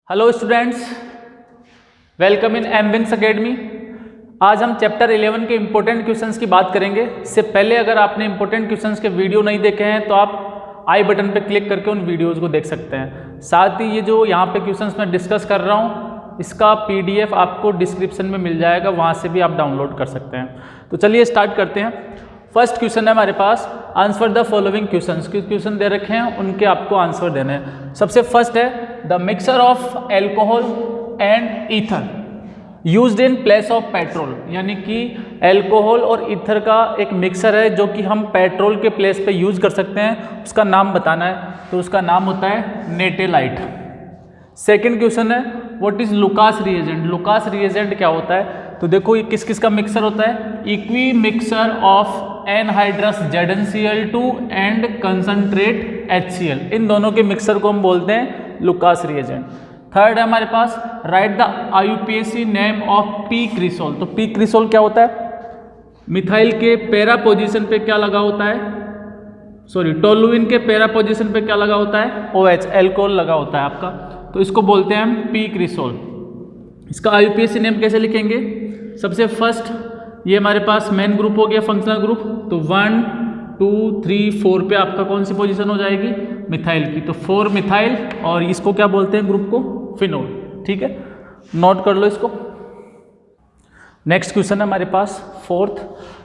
Hello students, welcome in एमविन्स academy. आज हम चैप्टर 11 के इम्पोर्टेंट क्वेश्चंस की बात करेंगे। इससे पहले अगर आपने इम्पोर्टेंट क्वेश्चंस के वीडियो नहीं देखे हैं तो आप आई बटन पर क्लिक करके उन वीडियोज़ को देख सकते हैं। साथ ही ये जो यहाँ पे क्वेश्चंस मैं डिस्कस कर रहा हूँ इसका PDF आपको डिस्क्रिप्शन में मिल जाएगा, वहाँ से भी आप डाउनलोड कर सकते हैं। तो चलिए स्टार्ट करते हैं। फर्स्ट क्वेश्चन है हमारे पास, answer the following questions. Question दे रखे हैं उनके आपको आंसर देने हैं। सबसे फर्स्ट है the mixture of alcohol and ether used in place of petrol, यानी कि एल्कोहल और ईथर का एक मिक्सर है जो कि हम पेट्रोल के प्लेस पे यूज कर सकते हैं, उसका नाम बताना है। तो उसका नाम होता है नेटेलाइट। सेकेंड क्वेश्चन है what is Lucas reagent. Lucas reagent क्या होता है? तो देखो ये किस किस का मिक्सर होता है, equi mixer of anhydrous ZnCl2 and concentrate HCl, इन दोनों के मिक्सर को हम बोलते हैं लुकास रिएजेंट। थर्ड है हमारे पास write the IUPAC name of P cresol. तो पी क्रिसोल क्या होता है? मिथाइल के पैरा पोजीशन पे क्या लगा होता है, सॉरी टोलुइन के पैरा पोजीशन पे क्या लगा होता है, OH एल्कोहल लगा होता है आपका, तो इसको बोलते हैं हम पी क्रिसोल। इसका IUPAC नेम कैसे लिखेंगे? सबसे फर्स्ट ये हमारे पास मेन ग्रुप हो गया, फंक्शनल ग्रुप, तो 1 2 3 4 पे आपका कौन सी पोजीशन हो जाएगी, मिथाइल की, तो 4 मिथाइल, और इसको क्या बोलते हैं ग्रुप को, फिनोल। ठीक है, नोट कर लो इसको। नेक्स्ट क्वेश्चन है हमारे पास fourth,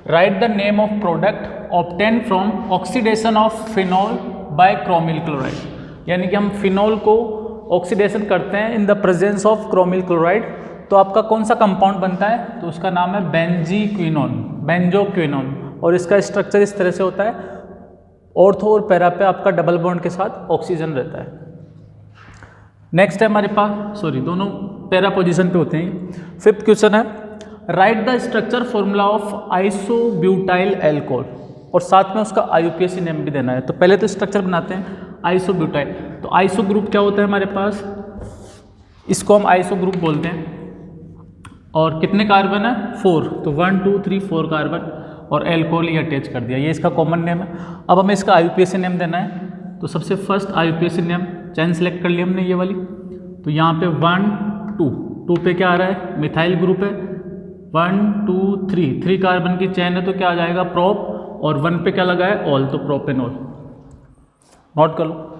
write the name of product obtain from oxidation of phenol by chromyl chloride, यानी कि हम फिनोल को ऑक्सीडेशन करते हैं in the presence of chromyl chloride, तो आपका कौन सा कंपाउंड बनता है? तो उसका नाम है बेंजीक्विनोन, बेंजोक्विनोन, और इसका स्ट्रक्चर इस तरह से होता है, ऑर्थो और पैरा पे आपका डबल बॉन्ड के साथ ऑक्सीजन रहता है। नेक्स्ट है हमारे पास, सॉरी दोनों पैरा पोजीशन पे होते हैं। फिफ्थ क्वेश्चन है right the structure formula of isobutyl alcohol, और साथ में उसका IUPAC नेम भी देना है। तो पहले तो स्ट्रक्चर बनाते हैं आइसोब्यूटाइल। तो आइसो ग्रुप क्या होता है हमारे पास, इसको हम आइसो ग्रुप बोलते हैं, और कितने कार्बन है, 4, तो 1 2 3 4 कार्बन, और एल्कोहल ही अटैच कर दिया, ये इसका कॉमन नेम है। अब हमें इसका IUPAC नेम देना है, तो सबसे फर्स्ट IUPAC नेम चैन सेलेक्ट कर लिया हमने ये वाली, तो यहाँ पे 1 2 पे क्या आ रहा है, मिथाइल ग्रुप है, 1 2 3 कार्बन की चैन है, तो क्या आ जाएगा, प्रोप, और 1 पे क्या लगा है, ऑल, तो प्रोपेनॉल। नोट कर लो।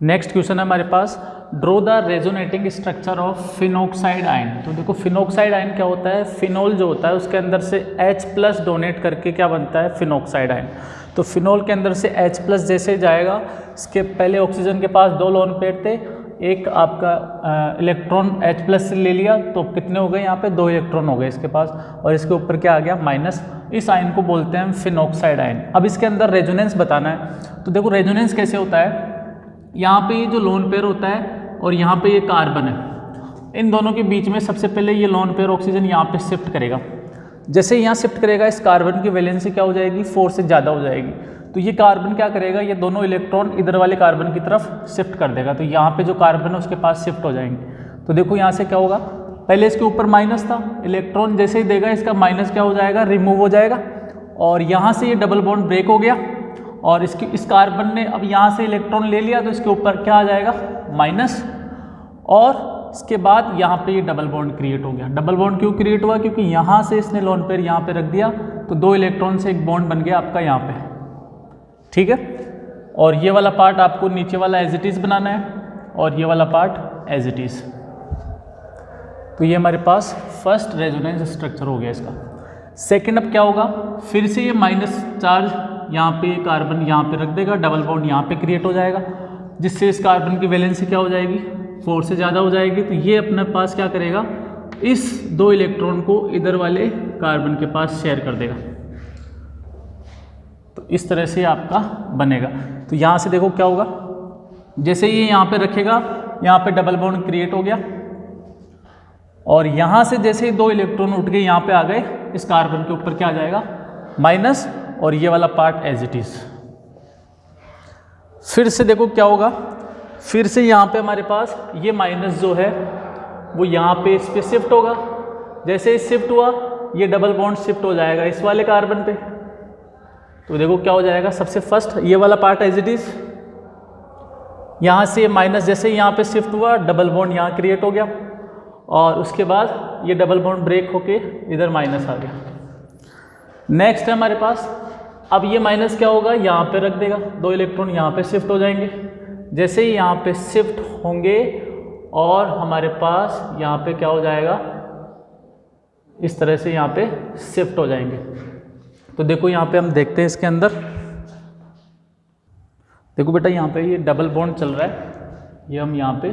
नेक्स्ट क्वेश्चन है हमारे पास, draw the resonating structure of phenoxide ion. तो देखो फिनॉक्साइड आयन क्या होता है, फिनोल जो होता है उसके अंदर से H+ डोनेट करके क्या बनता है, फिनॉक्साइड आयन। तो फिनोल के अंदर से H+ जैसे जाएगा, इसके पहले ऑक्सीजन के पास 2 लोन पेयर थे, एक आपका इलेक्ट्रॉन H+ से ले लिया, तो कितने हो गए यहाँ पे, 2 इलेक्ट्रॉन हो गए इसके पास, और इसके ऊपर क्या आ गया, माइनस। इस आयन को बोलते हैं फिनॉक्साइड आयन। अब इसके अंदर रेजोनेंस बताना है। तो देखो रेजोनेंस कैसे होता है, यहाँ पे ये जो लोन पेयर होता है और यहाँ पे ये कार्बन है, इन दोनों के बीच में सबसे पहले ये लोन पेयर ऑक्सीजन यहाँ पे शिफ्ट करेगा। जैसे यहाँ शिफ्ट करेगा, इस कार्बन की वैलेंसी क्या हो जाएगी, 4 से ज़्यादा हो जाएगी। तो ये कार्बन क्या करेगा, ये दोनों इलेक्ट्रॉन इधर वाले कार्बन की तरफ शिफ्ट कर देगा, तो यहाँ पे जो कार्बन है उसके पास शिफ्ट हो जाएंगे। तो देखो यहाँ से क्या होगा, पहले इसके ऊपर माइनस था, इलेक्ट्रॉन जैसे ही देगा इसका माइनस क्या हो जाएगा, रिमूव हो जाएगा, और यहाँ से ये डबल बॉन्ड ब्रेक हो गया, और इस कार्बन ने अब यहाँ से इलेक्ट्रॉन ले लिया, तो इसके ऊपर क्या आ जाएगा, माइनस, और इसके बाद यहाँ पे ये डबल बॉन्ड क्रिएट हो गया। डबल बॉन्ड क्यों क्रिएट हुआ, क्योंकि यहाँ से इसने लोन पेयर यहाँ पे रख दिया, तो 2 इलेक्ट्रॉन से एक बॉन्ड बन गया आपका यहाँ पे। ठीक है, और ये वाला पार्ट आपको नीचे वाला एज इट इज बनाना है, और ये वाला पार्ट एज इट इज। तो ये हमारे पास फर्स्ट रेजोनेंस स्ट्रक्चर हो गया इसका। सेकेंड अब क्या होगा, फिर से ये माइनस चार्ज यहाँ पे कार्बन यहाँ पे रख देगा, डबल बॉन्ड यहाँ पे क्रिएट हो जाएगा, जिससे इस कार्बन की वैलेंसी क्या हो जाएगी, 4 से ज़्यादा हो जाएगी। तो ये अपने पास क्या करेगा, इस 2 इलेक्ट्रॉन को इधर वाले कार्बन के पास शेयर कर देगा। तो इस तरह से आपका बनेगा। तो यहाँ से देखो क्या होगा, जैसे ये यहाँ पे रखेगा, यहाँ पे डबल बॉन्ड क्रिएट हो गया, और यहाँ से जैसे ही 2 इलेक्ट्रॉन उठ के यहाँ पे आ गए, इस कार्बन के ऊपर क्या आ जाएगा, माइनस, और ये वाला पार्ट एज इट इज। फिर से देखो क्या होगा, फिर से यहाँ पे हमारे पास ये माइनस जो है वो यहाँ पे इस पे शिफ्ट होगा, जैसे ही शिफ्ट हुआ ये डबल बॉन्ड शिफ्ट हो जाएगा इस वाले कार्बन पे। तो देखो क्या हो जाएगा, सबसे फर्स्ट ये वाला पार्ट एज इट इज, यहाँ से माइनस जैसे ही यहाँ पे शिफ्ट हुआ, डबल बॉन्ड यहाँ क्रिएट हो गया और उसके बाद ये डबल बॉन्ड ब्रेक होके इधर माइनस आ गया। नेक्स्ट है हमारे पास, अब ये माइनस क्या होगा, यहाँ पे रख देगा, 2 इलेक्ट्रॉन यहाँ पे शिफ्ट हो जाएंगे। जैसे ही यहाँ पे शिफ्ट होंगे और हमारे पास यहाँ पे क्या हो जाएगा, इस तरह से यहाँ पे शिफ्ट हो जाएंगे। तो देखो यहाँ पे हम देखते हैं इसके अंदर, देखो बेटा यहाँ पे ये डबल बॉन्ड चल रहा है, ये हम यहाँ पे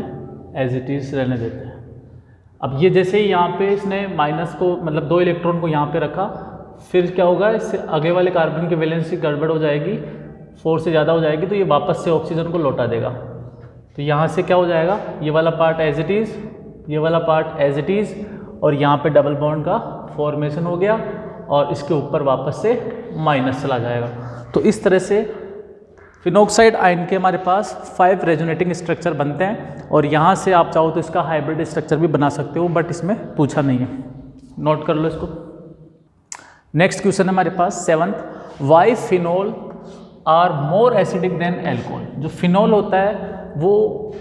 एज इट इज रहने देते हैं। अब ये जैसे ही यहाँ पे इसने माइनस को मतलब 2 इलेक्ट्रॉन को यहाँ पे रखा, फिर क्या होगा, इससे आगे वाले कार्बन की वैलेंसी गड़बड़ हो जाएगी, 4 से ज़्यादा हो जाएगी, तो ये वापस से ऑक्सीजन को लौटा देगा। तो यहाँ से क्या हो जाएगा, ये वाला पार्ट एज इट इज़, ये वाला पार्ट एज इट इज़, और यहाँ पे डबल बॉन्ड का फॉर्मेशन हो गया और इसके ऊपर वापस से माइनस चला जाएगा। तो इस तरह से फिनोक्साइड आयन के हमारे पास 5 रेजोनेटिंग स्ट्रक्चर बनते हैं और यहाँ से आप चाहो तो इसका हाइब्रिड स्ट्रक्चर भी बना सकते हो, बट इसमें पूछा नहीं है, नोट कर लो इसको। नेक्स्ट क्वेश्चन है हमारे पास 7th, why phenol are more acidic than alcohol. जो फिनोल होता है वो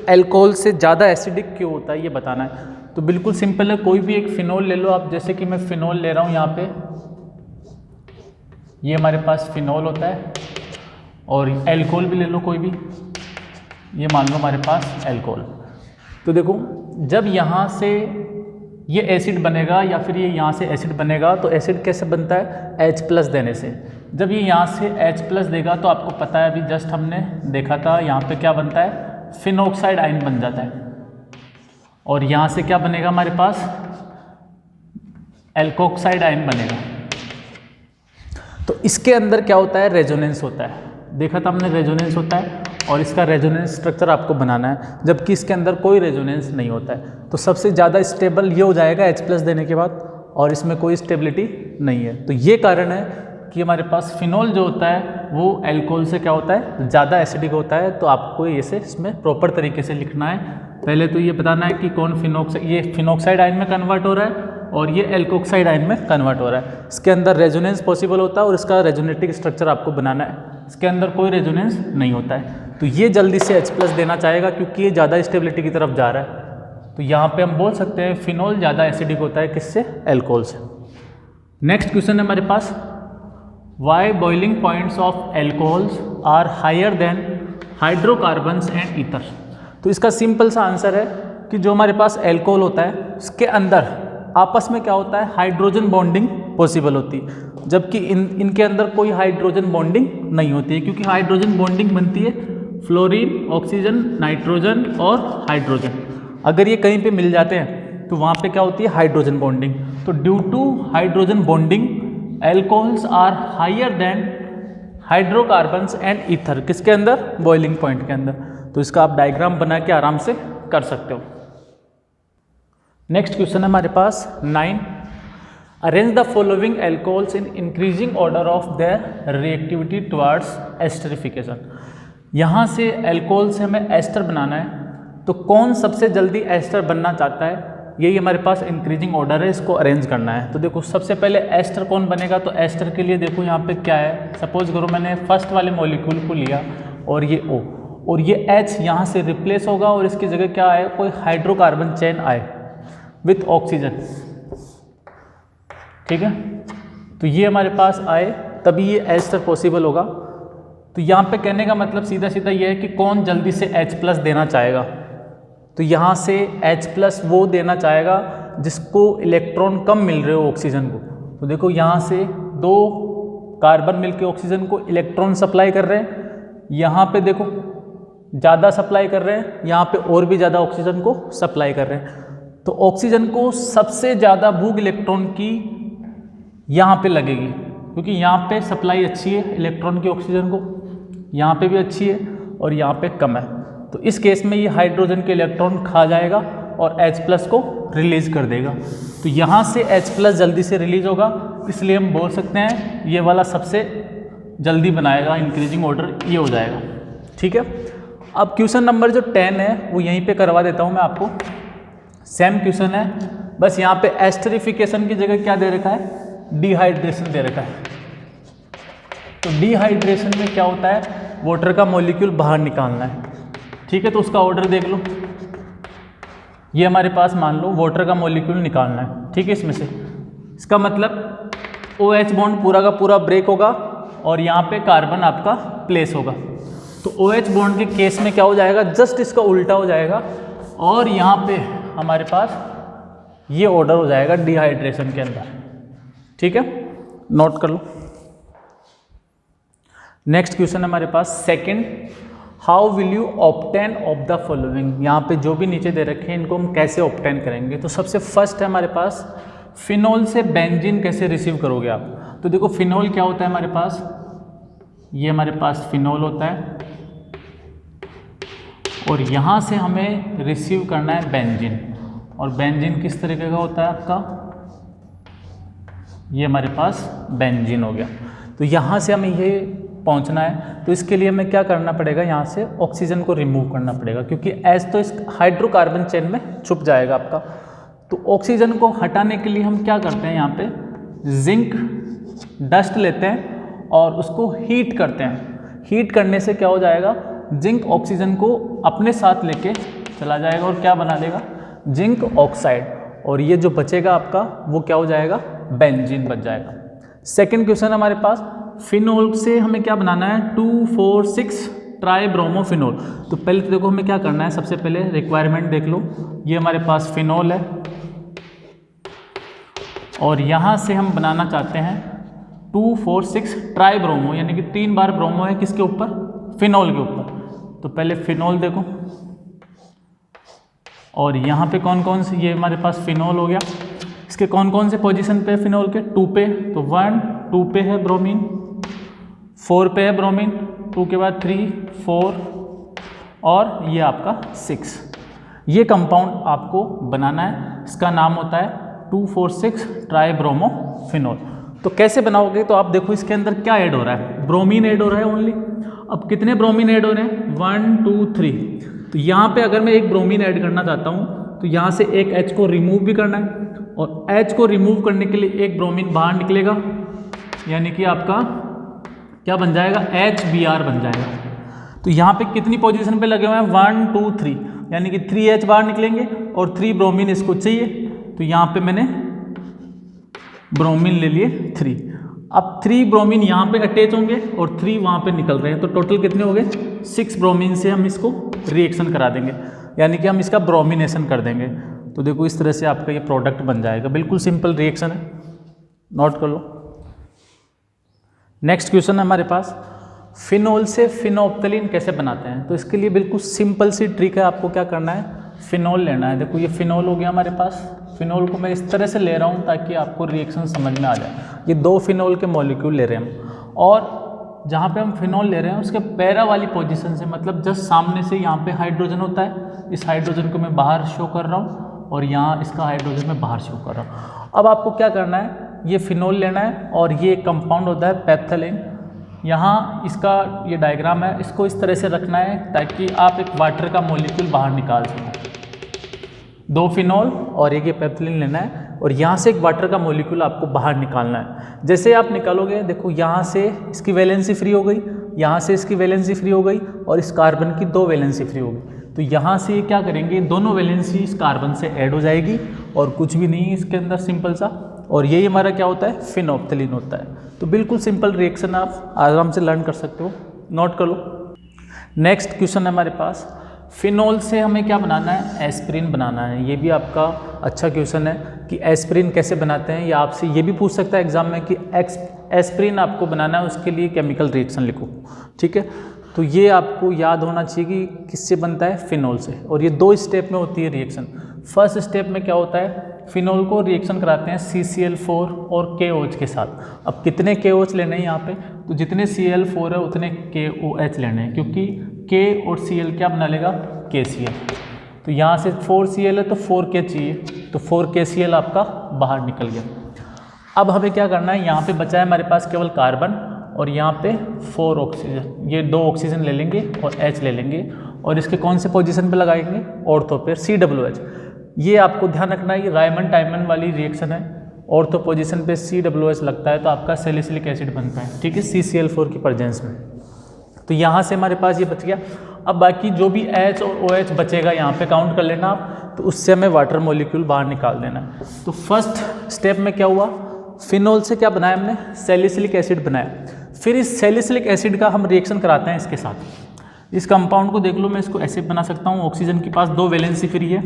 एल्कोहल से ज़्यादा एसिडिक क्यों होता है, ये बताना है। तो बिल्कुल सिंपल है, कोई भी एक फिनोल ले लो आप, जैसे कि मैं फिनोल ले रहा हूँ यहाँ पे, ये हमारे पास फिनोल होता है, और एल्कोहल भी ले लो कोई भी, ये मान लो हमारे पास एल्कोहल। तो देखो जब यहाँ से ये एसिड बनेगा या फिर ये यहाँ से एसिड बनेगा, तो एसिड कैसे बनता है, H+ देने से। जब ये यहाँ से H+ देगा तो आपको पता है, अभी जस्ट हमने देखा था, यहाँ पे क्या बनता है, फिनोक्साइड आयन बन जाता है, और यहाँ से क्या बनेगा हमारे पास, एल्कोक्साइड आयन बनेगा। तो इसके अंदर क्या होता है, रेजोनेंस होता है, देखा था हमने रेजोनेंस होता है, और इसका रेजोनेंस स्ट्रक्चर आपको बनाना है, जबकि इसके अंदर कोई रेजोनेंस नहीं होता है। तो सबसे ज़्यादा स्टेबल ये हो जाएगा H+ देने के बाद, और इसमें कोई स्टेबिलिटी नहीं है। तो ये कारण है कि हमारे पास फिनोल जो होता है वो एल्कोहल से क्या होता है, ज़्यादा एसिडिक होता है। तो आपको इसे इसमें प्रॉपर तरीके से लिखना है। पहले तो ये बताना है कि कौन ये फिनोक्साइड आयन में कन्वर्ट हो रहा है और ये एल्कोक्साइड आयन में कन्वर्ट हो रहा है। इसके अंदर रेजोनेंस पॉसिबल होता है और इसका रेजोनेटिक स्ट्रक्चर आपको बनाना है। इसके अंदर कोई रेजोनेंस नहीं होता है। तो ये जल्दी से H+ देना चाहेगा क्योंकि ये ज़्यादा स्टेबिलिटी की तरफ जा रहा है। तो यहाँ पे हम बोल सकते हैं फिनोल ज़्यादा एसिडिक होता है, किससे, एल्कोहल से। नेक्स्ट क्वेश्चन है हमारे पास, why boiling points of alcohols are higher than hydrocarbons and ether. तो इसका सिंपल सा आंसर है कि जो हमारे पास एल्कोहल होता है उसके अंदर आपस में क्या होता है, हाइड्रोजन बॉन्डिंग पॉसिबल होती है, जबकि इनके अंदर कोई हाइड्रोजन बॉन्डिंग नहीं होती है, क्योंकि हाइड्रोजन बॉन्डिंग बनती है फ्लोरीन, ऑक्सीजन, नाइट्रोजन और हाइड्रोजन। अगर ये कहीं पे मिल जाते हैं तो वहाँ पे क्या होती है, हाइड्रोजन बॉन्डिंग। तो due to hydrogen bonding alcohols are higher than hydrocarbons and ether, किसके अंदर, बॉइलिंग पॉइंट के अंदर। तो इसका आप डायग्राम बना के आराम से कर सकते हो। नेक्स्ट क्वेश्चन है हमारे पास 9, arrange the following alcohols in increasing order of their reactivity towards esterification. यहाँ से एल्कोहल से हमें एस्टर बनाना है, तो कौन सबसे जल्दी एस्टर बनना चाहता है, यही हमारे पास इंक्रीजिंग ऑर्डर है, इसको अरेंज करना है। तो देखो सबसे पहले एस्टर कौन बनेगा, तो एस्टर के लिए देखो यहाँ पे क्या है, सपोज करो मैंने फर्स्ट वाले मॉलिक्यूल को लिया और ये O और ये H यहाँ से रिप्लेस होगा और इसकी जगह क्या आए, कोई हाइड्रोकार्बन चेन आए विथ ऑक्सीजन, ठीक है। तो ये हमारे पास आए तभी ये एस्टर पॉसिबल होगा। तो यहाँ पे कहने का मतलब सीधा सीधा ये है कि कौन जल्दी से H+ देना चाहेगा। तो यहाँ से H+ वो देना चाहेगा जिसको इलेक्ट्रॉन कम मिल रहे हो ऑक्सीजन को। तो देखो यहाँ से 2 कार्बन मिलके ऑक्सीजन को इलेक्ट्रॉन सप्लाई कर रहे हैं, यहाँ पे देखो ज़्यादा सप्लाई कर रहे हैं, यहाँ पे और भी ज़्यादा ऑक्सीजन को सप्लाई कर रहे हैं। तो ऑक्सीजन को सबसे ज़्यादा भूख इलेक्ट्रॉन की यहाँ पे लगेगी, क्योंकि यहाँ पे सप्लाई अच्छी है इलेक्ट्रॉन की ऑक्सीजन को, यहाँ पे भी अच्छी है और यहाँ पे कम है। तो इस केस में ये हाइड्रोजन के इलेक्ट्रॉन खा जाएगा और H+ को रिलीज कर देगा। तो यहाँ से H+ जल्दी से रिलीज होगा, इसलिए हम बोल सकते हैं ये वाला सबसे जल्दी बनाएगा, इंक्रीजिंग ऑर्डर ये हो जाएगा, ठीक है। अब क्वेश्चन नंबर जो 10 है वो यहीं पे करवा देता हूँ मैं आपको। सेम क्वेश्चन है, बस यहाँ पे एस्टरिफिकेशन की जगह क्या दे रखा है, डिहाइड्रेशन दे रखा है। तो डिहाइड्रेशन में क्या होता है, वाटर का मॉलिक्यूल बाहर निकालना है। ठीक है, तो उसका ऑर्डर देख लो। ये हमारे पास मान लो वाटर का मॉलिक्यूल निकालना है, ठीक है। इसमें से इसका मतलब OH बॉन्ड पूरा का पूरा ब्रेक होगा और यहाँ पे कार्बन आपका प्लेस होगा। तो OH बॉन्ड के केस में क्या हो जाएगा, जस्ट इसका उल्टा हो जाएगा और यहाँ पे हमारे पास ये ऑर्डर हो जाएगा डिहाइड्रेशन के अंदर, ठीक है, नोट कर लो। नेक्स्ट क्वेश्चन हमारे पास second, how will you obtain of the following. यहाँ पे जो भी नीचे दे रखे हैं इनको हम कैसे ऑब्टेन करेंगे। तो सबसे फर्स्ट है हमारे पास फिनोल से बेंजीन कैसे रिसीव करोगे आप। तो देखो फिनोल क्या होता है हमारे पास, ये हमारे पास फिनोल होता है और यहाँ से हमें रिसीव करना है बेंजीन। और बेंजीन किस तरीके का होता है आपका, ये हमारे पास बेंजीन हो गया। तो यहाँ से हमें ये पहुँचना है, तो इसके लिए हमें क्या करना पड़ेगा, यहाँ से ऑक्सीजन को रिमूव करना पड़ेगा क्योंकि एच तो इस हाइड्रोकार्बन चेन में छुप जाएगा आपका। तो ऑक्सीजन को हटाने के लिए हम क्या करते हैं, यहाँ पे जिंक डस्ट लेते हैं और उसको हीट करते हैं। हीट करने से क्या हो जाएगा, जिंक ऑक्सीजन को अपने साथ लेके चला जाएगा और क्या बना देगा, जिंक ऑक्साइड। और ये जो बचेगा आपका वो क्या हो जाएगा, बेंजीन बच जाएगा। सेकंड क्वेश्चन हमारे पास, फिनोल से हमें क्या बनाना है, 2,4,6 ट्राइब्रोमोफिनोल। तो पहले तो देखो हमें क्या करना है, सबसे पहले रिक्वायरमेंट देख लो। ये हमारे पास फिनोल है और यहाँ से हम बनाना चाहते हैं 2,4,6 ट्राइब्रोमो, यानी कि 3 बार ब्रोमो है किसके ऊपर, फिनोल के ऊपर। तो पहले फिनोल देखो और यहाँ पे कौन कौन से, ये हमारे पास फिनोल हो गया। इसके कौन कौन से पोजीशन पे फिनोल के, 2 पे, तो 1 2 पे है ब्रोमीन, 4 पे है ब्रोमीन, 2 के बाद 3 4 और ये आपका 6। ये कंपाउंड आपको बनाना है, इसका नाम होता है 2,4,6 ट्राइब्रोमोफिनोल। तो कैसे बनाओगे, तो आप देखो इसके अंदर क्या ऐड हो रहा है, ब्रोमीन ऐड हो रहा है ओनली। अब कितने ब्रोमीन ऐड हो रहे हैं, 1 2 3। तो यहाँ पे अगर मैं एक ब्रोमीन ऐड करना चाहता हूँ तो यहाँ से एक H को रिमूव भी करना है और H को रिमूव करने के लिए एक ब्रोमीन बाहर निकलेगा, यानी कि आपका क्या बन जाएगा, HBr बन जाएगा। तो यहाँ पे कितनी पोजीशन पे लगे हुए हैं, 1 2 3, यानी कि 3H बाहर निकलेंगे और 3 ब्रोमीन इसको चाहिए। तो यहाँ पे मैंने ब्रोमीन ले लिए 3। अब 3 ब्रोमीन यहाँ पे अटैच होंगे और 3 वहाँ पे निकल रहे हैं, तो टोटल कितने हो गए, 6 ब्रोमीन से हम इसको रिएक्शन करा देंगे, यानी कि हम इसका ब्रोमिनेशन कर देंगे। तो देखो इस तरह से आपका ये प्रोडक्ट बन जाएगा, बिल्कुल सिंपल रिएक्शन है, नोट कर लो। नेक्स्ट क्वेश्चन है हमारे पास, फिनोल से फिनोप्थलीन कैसे बनाते हैं। तो इसके लिए बिल्कुल सिंपल सी ट्रिक है, आपको क्या करना है, फिनोल लेना है। देखो ये फिनोल हो गया हमारे पास, फिनोल को मैं इस तरह से ले रहा हूँ ताकि आपको रिएक्शन समझ में आ जाए। ये 2 फिनोल के मॉलिक्यूल ले रहे हैं हम, और जहाँ पे हम फिनोल ले रहे हैं उसके पैरा वाली पोजीशन से, मतलब जस्ट सामने से यहाँ पे हाइड्रोजन होता है, इस हाइड्रोजन को मैं बाहर शो कर रहा हूँ और यहाँ इसका हाइड्रोजन मैं बाहर शो कर रहा हूँ। अब आपको क्या करना है, ये फिनोल लेना है और ये कंपाउंड होता है पैप्थलीन। यहाँ इसका ये डायग्राम है, इसको इस तरह से रखना है ताकि आप एक वाटर का मॉलिक्यूल बाहर निकाल सकें। 2 फिनोल और एक ये पैप्थलीन लेना है और यहाँ से एक वाटर का मॉलिक्यूल आपको बाहर निकालना है। जैसे आप निकालोगे, देखो यहाँ से इसकी वैलेंसी फ्री हो गई, यहाँ से इसकी वैलेंसी फ्री हो गई और इस कार्बन की 2 वैलेंसी फ्री हो गई। तो यहाँ से ये क्या करेंगे, दोनों वैलेंसी इस कार्बन से ऐड हो जाएगी और कुछ भी नहीं है इसके अंदर, सिंपल सा। और यही हमारा क्या होता है, फिनोप्थलीन होता है। तो बिल्कुल सिंपल रिएक्शन आप आराम से लर्न कर सकते हो, नोट कर लो। नेक्स्ट क्वेश्चन है हमारे पास, फिनोल से हमें क्या बनाना है, एस्पिरिन बनाना है। ये भी आपका अच्छा क्वेश्चन है कि एस्पिरिन कैसे बनाते हैं, या आपसे ये भी पूछ सकता है एग्जाम में कि एस्पिरिन आपको बनाना है, उसके लिए केमिकल रिएक्शन लिखो, ठीक है। तो ये आपको याद होना चाहिए कि किससे बनता है, फिनोल से। और ये 2 स्टेप में होती है रिएक्शन। फर्स्ट स्टेप में क्या होता है, फिनोल को रिएक्शन कराते हैं CCl4 और KOH के साथ। अब कितने KOH लेने हैं यहाँ पे, तो जितने Cl4 है उतने KOH लेने हैं, क्योंकि K और Cl क्या बना लेगा, KCl। तो यहाँ से 4Cl है तो 4K चाहिए, तो 4KCl आपका बाहर निकल गया। अब हमें क्या करना है, यहाँ पे बचा है हमारे पास केवल कार्बन और यहाँ पे 4 ऑक्सीजन। ये 2 ऑक्सीजन ले लेंगे और H ले लेंगे और इसके कौन से पोजीशन पे लगाएंगे, ऑर्थो पे, COOH। ये आपको ध्यान रखना है, ये रायमंड टाइमन वाली रिएक्शन है। ऑर्थो पोजीशन पे COOH लगता है तो आपका सैलिसिलिक एसिड बनता है, ठीक है, CCl4 की प्रेजेंस में। तो यहाँ से हमारे पास ये बच गया। अब बाकी जो भी H और OH बचेगा यहाँ पे काउंट कर लेना आप, तो उससे हमें वाटर मॉलिक्यूल बाहर निकाल देना है। तो फर्स्ट स्टेप में क्या हुआ, फिनोल से क्या बनाया हमने, सैलिसिलिक एसिड बनाया। फिर इस सैलिसिलिक एसिड का हम रिएक्शन कराते हैं इसके साथ। इस कंपाउंड को देख लो, मैं इसको ऐसे बना सकता हूँ, ऑक्सीजन के पास 2 वैलेंसी फ्री है,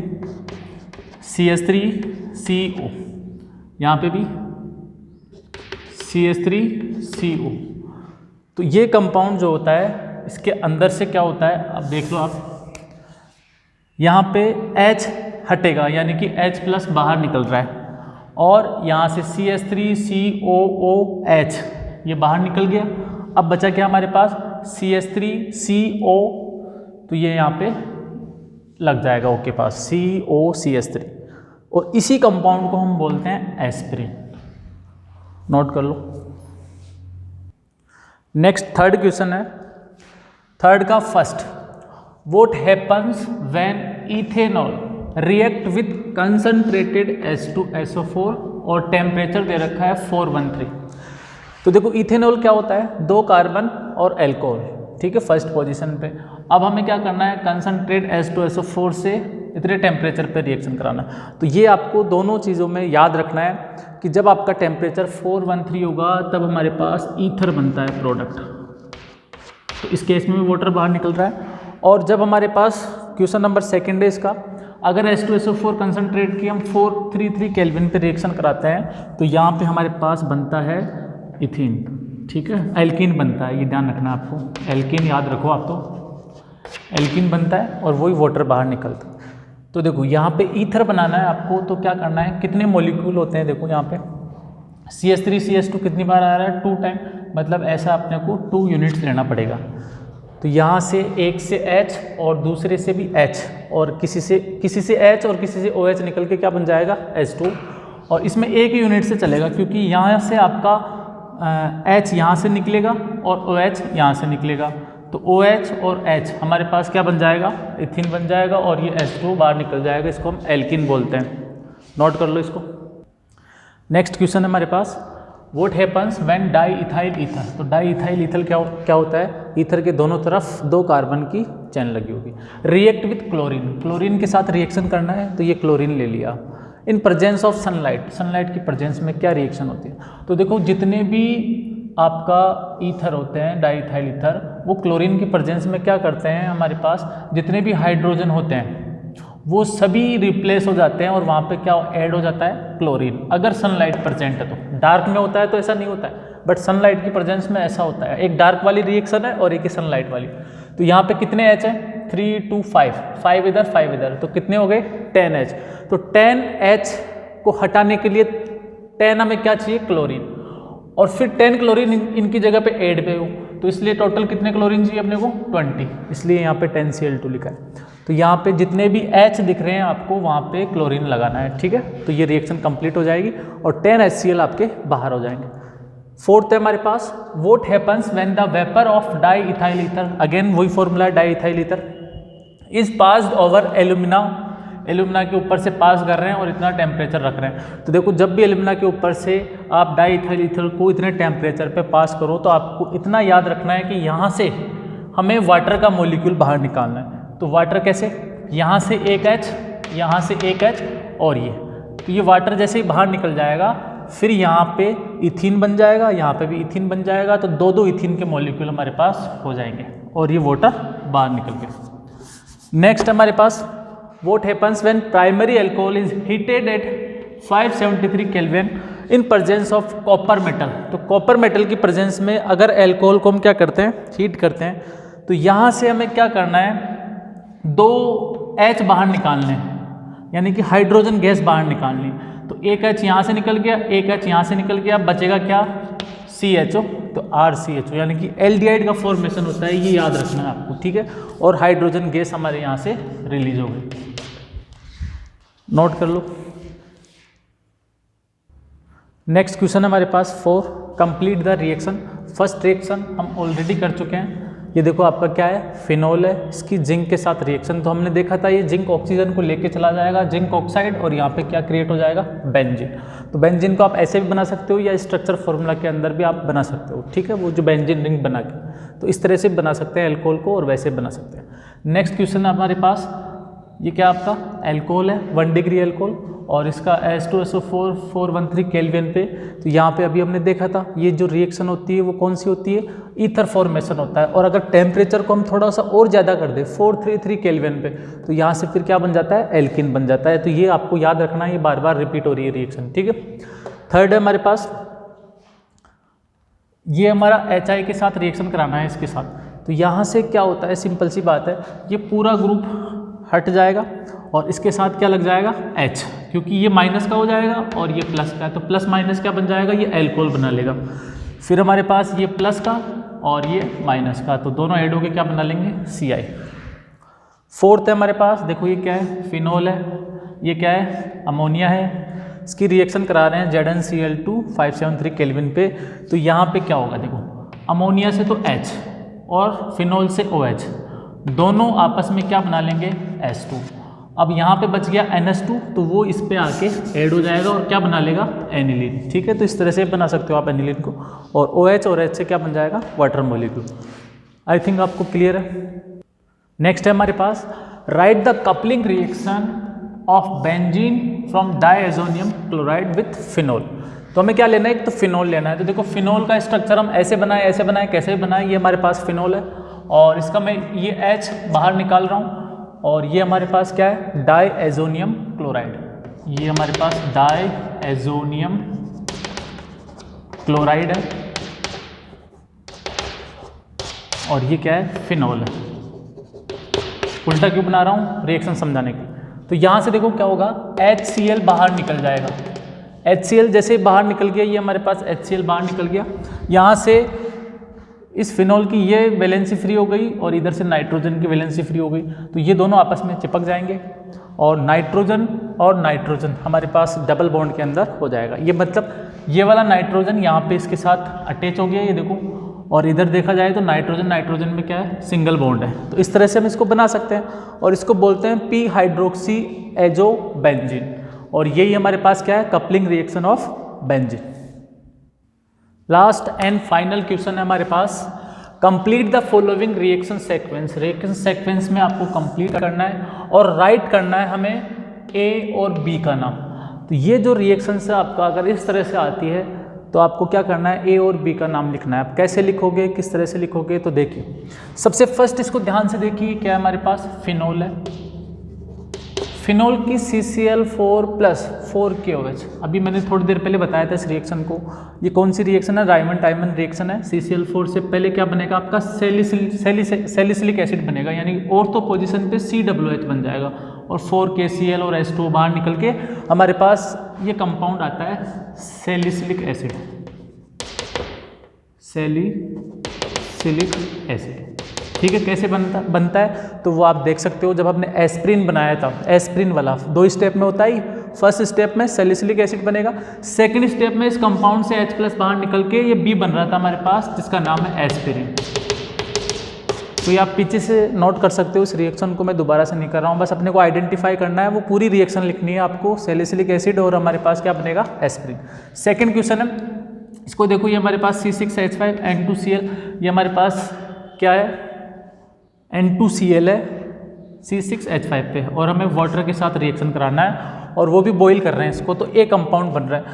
CH3CO, यहाँ पे भी CH3CO। तो ये कंपाउंड जो होता है इसके अंदर से क्या होता है, अब देख लो आप, यहाँ पे H हटेगा यानी कि H+ बाहर निकल रहा है, और यहाँ से CH3COOH ये बाहर निकल गया। अब बचा क्या हमारे पास, CH3CO, तो ये यहाँ पे लग जाएगा O के पास, COCH3, और इसी कंपाउंड को हम बोलते हैं एस्पिरिन। नोट कर लो। नेक्स्ट थर्ड क्वेश्चन है, थर्ड का first, what happens when ethanol react with concentrated H2SO4 और टेम्परेचर दे रखा है 413। तो देखो इथेनॉल क्या होता है, 2 कार्बन और एल्कोहल, ठीक है, फर्स्ट पोजीशन पे। अब हमें क्या करना है, कंसंट्रेट H2SO4 से इतने टेम्परेचर पे रिएक्शन कराना है। तो ये आपको दोनों चीज़ों में याद रखना है कि जब आपका टेम्परेचर 413 होगा तब हमारे पास ईथर बनता है प्रोडक्ट, तो इस केस में वाटर बाहर निकल रहा है। और जब हमारे पास क्वेश्चन नंबर सेकंड है इसका, अगर H2SO4 कंसनट्रेट की हम 433 केल्विन पे रिएक्शन कराते हैं तो यहाँ पे हमारे पास बनता है इथीन, ठीक है, एल्कीन बनता है, ये ध्यान रखना है आपको, एल्कीन याद रखो आप, तो एल्कीन बनता है और वही वाटर बाहर निकलता है। तो देखो यहाँ पे ईथर बनाना है आपको, तो क्या करना है, कितने मॉलिक्यूल होते हैं, देखो यहाँ पे CH3 CH2 कितनी बार आ रहा है, 2 टाइम, मतलब ऐसा अपने को 2 यूनिट्स लेना पड़ेगा। तो यहाँ से एक से H और दूसरे से भी H, और किसी से H और किसी से OH निकल के क्या बन जाएगा, H2, और इसमें एक यूनिट से चलेगा क्योंकि यहाँ से आपका H यहाँ से निकलेगा और OH यहाँ से निकलेगा, तो OH और H हमारे पास क्या बन जाएगा, इथिन बन जाएगा, और ये H2 बाहर निकल जाएगा, इसको हम एल्किन बोलते हैं। नोट कर लो इसको। नेक्स्ट क्वेश्चन है हमारे पास, what happens when diethyl ether. तो डाई इथाइल ईथर क्या होता है, ईथर के दोनों तरफ 2 कार्बन की चेन लगी होगी, रिएक्ट विथ क्लोरीन, क्लोरीन के साथ रिएक्शन करना है, तो ये क्लोरीन ले लिया। इन प्रेजेंस ऑफ सनलाइट, सनलाइट की प्रेजेंस में क्या रिएक्शन होती है, तो देखो जितने भी आपका ईथर होते हैं, डाई इथाइल ईथर, वो क्लोरीन की प्रेजेंस में क्या करते हैं, हमारे पास जितने भी हाइड्रोजन होते हैं वो सभी रिप्लेस हो जाते हैं और वहाँ पे क्या ऐड हो जाता है, क्लोरीन, अगर सनलाइट प्रेजेंट है तो। डार्क में होता है तो ऐसा नहीं होता है, बट सनलाइट की प्रेजेंस में ऐसा होता है। एक डार्क वाली रिएक्शन है और एक ही सनलाइट वाली। तो यहाँ पे कितने H हैं, 3 2 5, 5 इधर 5 इधर, तो कितने हो गए, 10 H। तो 10 H को हटाने के लिए 10 हमें क्या चाहिए, क्लोरीन, और फिर 10 क्लोरीन इनकी जगह पे ऐड पे हो, तो इसलिए टोटल कितने क्लोरीन चाहिए अपने को, 20, इसलिए यहाँ पे 10Cl2 लिखा है। तो यहाँ पे जितने भी H दिख रहे हैं आपको वहाँ पे क्लोरीन लगाना है, ठीक है, तो ये रिएक्शन कंप्लीट हो जाएगी और 10 HCl आपके बाहर हो जाएंगे। फोर्थ है हमारे पास, what happens when the vapour of diethyl ether, again वही formula, diethyl ether is passed over alumina, alumina के ऊपर से पास कर रहे हैं और इतना टेम्परेचर रख रहे हैं। तो देखो जब भी एल्यूमिना के ऊपर से आप डाई इथाइल ईथर को इतने टेम्परेचर पे पास करो तो आपको इतना याद रखना है कि यहाँ से हमें वाटर का मॉलिक्यूल बाहर निकालना है। तो वाटर कैसे, यहाँ से एक H, यहाँ से एक H, और ये, तो ये वाटर जैसे ही बाहर निकल जाएगा फिर यहाँ पे इथीन बन जाएगा, यहाँ पे भी इथीन बन जाएगा, तो 2 इथीन के मॉलिक्यूल हमारे पास हो जाएंगे और ये वाटर बाहर निकल गया। नेक्स्ट हमारे पास, what happens when primary alcohol is heated at 573 kelvin in presence of copper metal. तो कॉपर मेटल की प्रेजेंस में अगर अल्कोहल को हम क्या करते हैं, हीट करते हैं, तो यहाँ से हमें क्या करना है, 2 H बाहर निकालने, यानी कि हाइड्रोजन गैस बाहर निकालनी। तो एक H यहाँ से निकल गया, एक H यहाँ से निकल गया, बचेगा क्या, CHO, तो RCHO, यानी कि एल्डिहाइड का फॉर्मेशन होता है, ये याद रखना है आपको, ठीक है, और हाइड्रोजन गैस हमारे यहाँ से रिलीज हो गई। नोट कर लो। नेक्स्ट क्वेश्चन हमारे पास 4, complete the reaction. First reaction हम ऑलरेडी कर चुके हैं, ये देखो आपका क्या है, फिनोल है, इसकी जिंक के साथ रिएक्शन, तो हमने देखा था ये जिंक ऑक्सीजन को लेके चला जाएगा, जिंक ऑक्साइड, और यहाँ पे क्या क्रिएट हो जाएगा, बेंजीन। तो बेंजीन को आप ऐसे भी बना सकते हो या स्ट्रक्चर फॉर्मूला के अंदर भी आप बना सकते हो, ठीक है, वो जो बेंजीन रिंग बना के, तो इस तरह से बना सकते हैं अल्कोहल को और वैसे बना सकते हैं। नेक्स्ट क्वेश्चन है हमारे पास, ये क्या आपका अल्कोहल है, 1 डिग्री अल्कोहल, और इसका H2SO4 413 केल्विन पे। तो यहाँ पे अभी हमने देखा था ये जो रिएक्शन होती है वो कौन सी होती है, ईथर फॉर्मेशन होता है, और अगर टेम्परेचर को हम थोड़ा सा और ज़्यादा कर दें 433 केल्विन पे, तो यहाँ से फिर क्या बन जाता है, एल्किन बन जाता है। तो ये आपको याद रखना है, ये बार बार रिपीट हो रही है रिएक्शन, ठीक है। थर्ड है हमारे पास, ये हमारा HI के साथ रिएक्शन कराना है इसके साथ। तो यहाँ से क्या होता है, सिंपल सी बात है, ये पूरा ग्रुप हट जाएगा और इसके साथ क्या लग जाएगा, H, क्योंकि ये माइनस का हो जाएगा और ये प्लस का है, तो प्लस माइनस क्या बन जाएगा, ये एल्कोहल बना लेगा। फिर हमारे पास ये प्लस का और ये माइनस का, तो दोनों ऐड होके क्या बना लेंगे, Ci। फोर्थ है हमारे पास, देखो ये क्या है, फिनोल है, ये क्या है, अमोनिया है, इसकी रिएक्शन करा रहे हैं ZnCl2 573 केल्विन पे। तो यहाँ पे क्या होगा, देखो अमोनिया से तो H और फिनोल से OH, दोनों आपस में क्या बना लेंगे, H2। अब यहाँ पे बच गया NH2, तो वो इस पे आके ऐड हो जाएगा और क्या बना लेगा, एनिलीन, ठीक है। तो इस तरह से बना सकते हो आप एनिलीन को, और OH और H से क्या बन जाएगा, वाटर मॉलिक्यूल। आई थिंक आपको क्लियर है। नेक्स्ट है हमारे पास, write the coupling reaction of benzene from diazonium chloride with phenol. तो हमें क्या लेना है, एक तो फिनोल लेना है। तो देखो फिनोल का स्ट्रक्चर हम ऐसे बनाए, कैसे भी बनाए, ये हमारे पास फिनोल है, और इसका मैं ये H बाहर निकाल रहा हूँ, और ये हमारे पास क्या है, डायएजोनियम क्लोराइड, ये हमारे पास डायएजोनियम क्लोराइड है, और ये क्या है, फिनोल है। उल्टा क्यों बना रहा हूँ, रिएक्शन समझाने की। तो यहाँ से देखो क्या होगा, HCl बाहर निकल जाएगा, HCl जैसे बाहर निकल गया, ये हमारे पास HCl बाहर निकल गया, यहाँ से इस फिनोल की ये वैलेंसी फ्री हो गई और इधर से नाइट्रोजन की वैलेंसी फ्री हो गई, तो ये दोनों आपस में चिपक जाएंगे और नाइट्रोजन और नाइट्रोजन हमारे पास डबल बॉन्ड के अंदर हो जाएगा। ये मतलब ये वाला नाइट्रोजन यहाँ पे इसके साथ अटैच हो गया, ये देखो, और इधर देखा जाए तो नाइट्रोजन में क्या है, सिंगल बॉन्ड है। तो इस तरह से हम इसको बना सकते हैं, और इसको बोलते हैं पी हाइड्रोक्सी एजोबेंजीन, और यही हमारे पास क्या है, coupling reaction of benzene. Last and final question है हमारे पास, complete the following reaction sequence. Reaction sequence में आपको कंप्लीट करना है और राइट करना है हमें A और B का नाम। तो ये जो रिएक्शन है आपका अगर इस तरह से आती है तो आपको क्या करना है, A और B का नाम लिखना है। आप कैसे लिखोगे, किस तरह से लिखोगे, तो देखिए सबसे फर्स्ट इसको ध्यान से देखिए, क्या हमारे पास फिनोल है, फिनोल की CCl4 + 4KOH। अभी मैंने थोड़ी देर पहले बताया था इस रिएक्शन को, ये कौन सी रिएक्शन है, रायमंड टाइमन रिएक्शन है। CCl4 से पहले क्या बनेगा आपका, सैलिसिलिक एसिड बनेगा, यानी ऑर्थो पोजीशन पे COH बन जाएगा, और 4KCl और H2 बाहर निकल के हमारे पास ये कंपाउंड आता है सैलिसिलिक एसिड, सैलिसिलिक एसिड, ठीक है। कैसे बनता है तो वो आप देख सकते हो, जब हमने एस्प्रिन बनाया था, एस्प्रिन वाला 2 स्टेप में होता है। फर्स्ट स्टेप में सैलिसिलिक एसिड बनेगा, सेकंड स्टेप में इस कंपाउंड से H+ बाहर निकल के ये B बन रहा था हमारे पास, जिसका नाम है एस्पिरिन। तो ये आप पीछे से नोट कर सकते हो, इस रिएक्शन को मैं दोबारा से नहीं कर रहा हूँ, बस अपने को आइडेंटिफाई करना है, वो पूरी रिएक्शन लिखनी है आपको, सैलिसिलिक एसिड और हमारे पास क्या बनेगा, एस्प्रिन। सेकेंड क्वेश्चन है, इसको देखो, ये हमारे पास C6H5 N2Cl, ये हमारे पास क्या है, N2Cl है C6H5 पे, और हमें वाटर के साथ रिएक्शन कराना है, और वो भी बॉईल कर रहे हैं इसको, तो A कंपाउंड बन रहा है।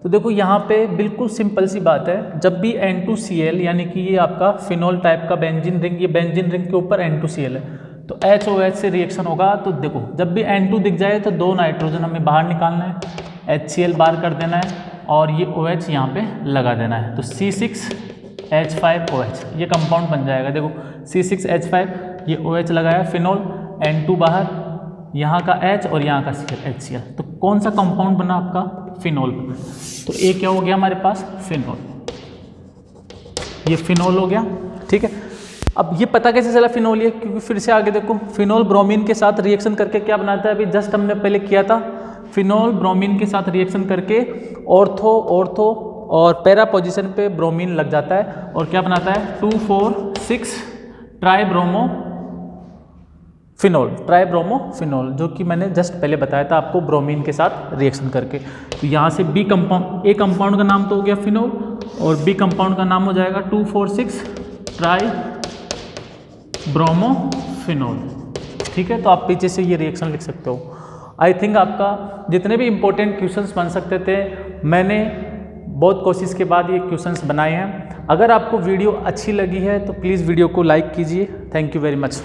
तो देखो यहाँ पे बिल्कुल सिंपल सी बात है, जब भी N2Cl यानी कि ये आपका फिनोल टाइप का बेंजीन रिंग, ये बेंजीन रिंग के ऊपर N2Cl है, तो HOH से रिएक्शन होगा। तो देखो जब भी N2 दिख जाए तो 2 नाइट्रोजन हमें बाहर निकालना है, HCl बाहर कर देना है, और ये OH यहाँ पे लगा देना है, तो C6H5OH ये कंपाउंड बन जाएगा। देखो C6H5, ये OH लगाया, फिनोल, N2 बाहर, यहाँ का H और यहाँ का HCl, तो कौन सा कंपाउंड बना आपका, फिनोल। तो A क्या हो गया हमारे पास, फिनोल, ये फिनोल हो गया, ठीक है। अब ये पता कैसे चला फिनोल ये, क्योंकि फिर से आगे देखो, फिनोल ब्रोमीन के साथ रिएक्शन करके क्या बनाता है, अभी जस्ट हमने पहले किया था, फिनोल ब्रोमीन के साथ रिएक्शन करके ऑर्थो और पैरा पोजीशन पे ब्रोमीन लग जाता है, और क्या बनाता है 2,4,6 ट्राइब्रोमोफिनोल, जो कि मैंने जस्ट पहले बताया था आपको ब्रोमीन के साथ रिएक्शन करके। तो यहाँ से बी कंपाउंड, ए कंपाउंड का नाम तो हो गया फिनोल और बी कंपाउंड का नाम हो जाएगा 2,4,6 ट्राइब्रोमोफिनोल। ठीक है, तो आप पीछे से ये रिएक्शन लिख सकते हो। आई थिंक आपका जितने भी इंपॉर्टेंट क्वेश्चंस बन सकते थे, मैंने बहुत कोशिश के बाद ये क्वेश्चंस बनाए हैं। अगर आपको वीडियो अच्छी लगी है तो प्लीज़ वीडियो को लाइक कीजिए। Thank you very much.